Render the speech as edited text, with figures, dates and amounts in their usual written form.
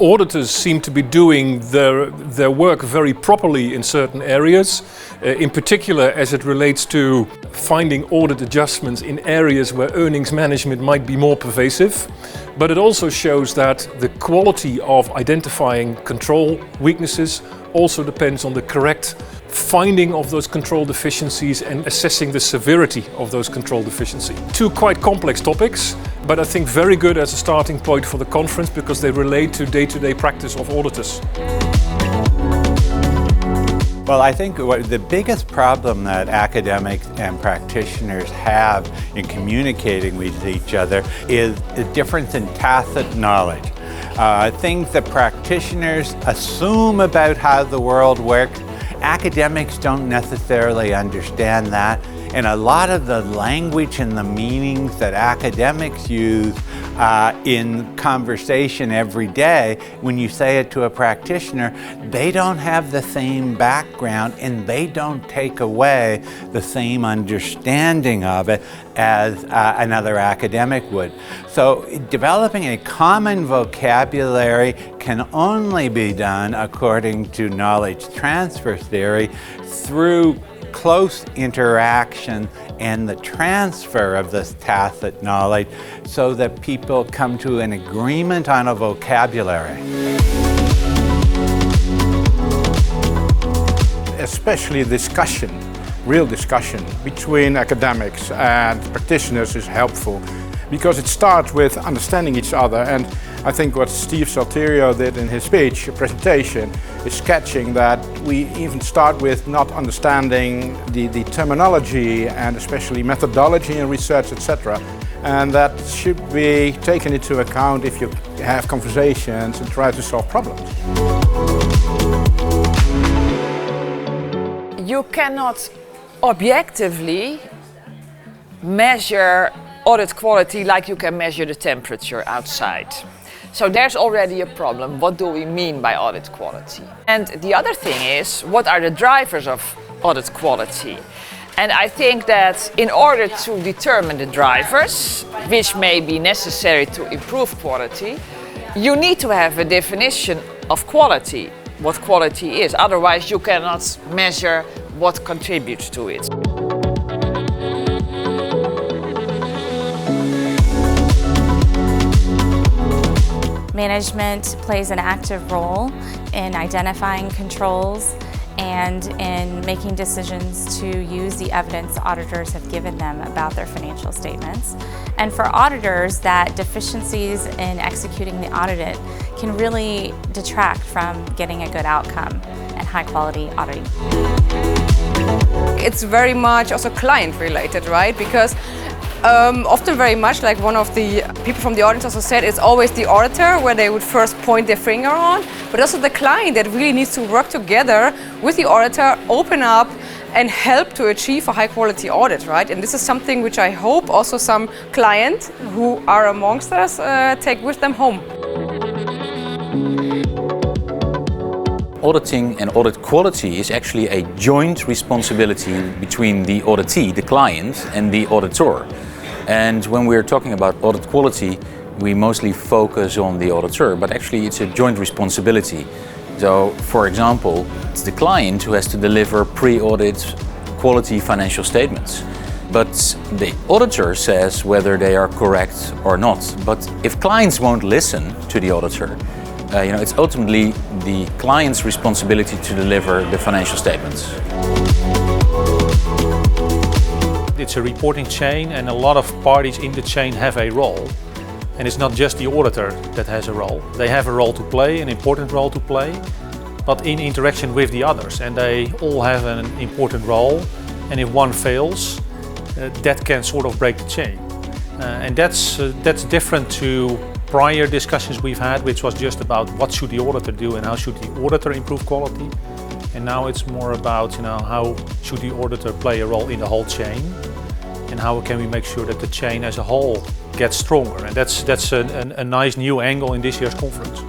Auditors seem to be doing their work very properly in certain areas, in particular as it relates to finding audit adjustments in areas where earnings management might be more pervasive. But it also shows that the quality of identifying control weaknesses also depends on the correct finding of those control deficiencies and assessing the severity of those control deficiencies. Two quite complex topics, but I think very good as a starting point for the conference because they relate to day-to-day practice of auditors. Well, I think the biggest problem that academics and practitioners have in communicating with each other is the difference in tacit knowledge. Things that practitioners assume about how the world works, academics don't necessarily understand that, and a lot of the language and the meanings that academics use in conversation every day, when you say it to a practitioner, they don't have the same background and they don't take away the same understanding of it as another academic would. So developing a common vocabulary can only be done according to knowledge transfer theory through close interaction and the transfer of this tacit knowledge so that people come to an agreement on a vocabulary. Especially discussion, real discussion between academics and practitioners is helpful because it starts with understanding each other, and I think what Steve Salterio did in his speech, presentation, is sketching that we even start with not understanding the terminology and especially methodology in research, etc. And that should be taken into account if you have conversations and try to solve problems. You cannot objectively measure audit quality like you can measure the temperature outside. So there's already a problem. What do we mean by audit quality? And the other thing is, what are the drivers of audit quality? And I think that in order to determine the drivers, which may be necessary to improve quality, you need to have a definition of quality, what quality is. Otherwise, you cannot measure what contributes to it. Management plays an active role in identifying controls and in making decisions to use the evidence auditors have given them about their financial statements. And for auditors, that deficiencies in executing the audit can really detract from getting a good outcome and high-quality auditing. It's very much also client-related, right? Because often very much, like one of the people from the audience also said, it's always the auditor where they would first point their finger on, but also the client that really needs to work together with the auditor, open up and help to achieve a high quality audit, right? And this is something which I hope also some clients who are amongst us take with them home. Auditing and audit quality is actually a joint responsibility between the auditee, the client, and the auditor. And when we're talking about audit quality, we mostly focus on the auditor, but actually it's a joint responsibility. So, for example, it's the client who has to deliver pre-audit quality financial statements. But the auditor says whether they are correct or not. But if clients won't listen to the auditor, it's ultimately the client's responsibility to deliver the financial statements. It's a reporting chain and a lot of parties in the chain have a role. And it's not just the auditor that has a role. They have a role to play, an important role to play, but in interaction with the others. And they all have an important role. And if one fails, that can sort of break the chain. And that's different to prior discussions we've had, which was just about what should the auditor do and how should the auditor improve quality. And now it's more about how should the auditor play a role in the whole chain, and how can we make sure that the chain as a whole gets stronger. And that's a nice new angle in this year's conference.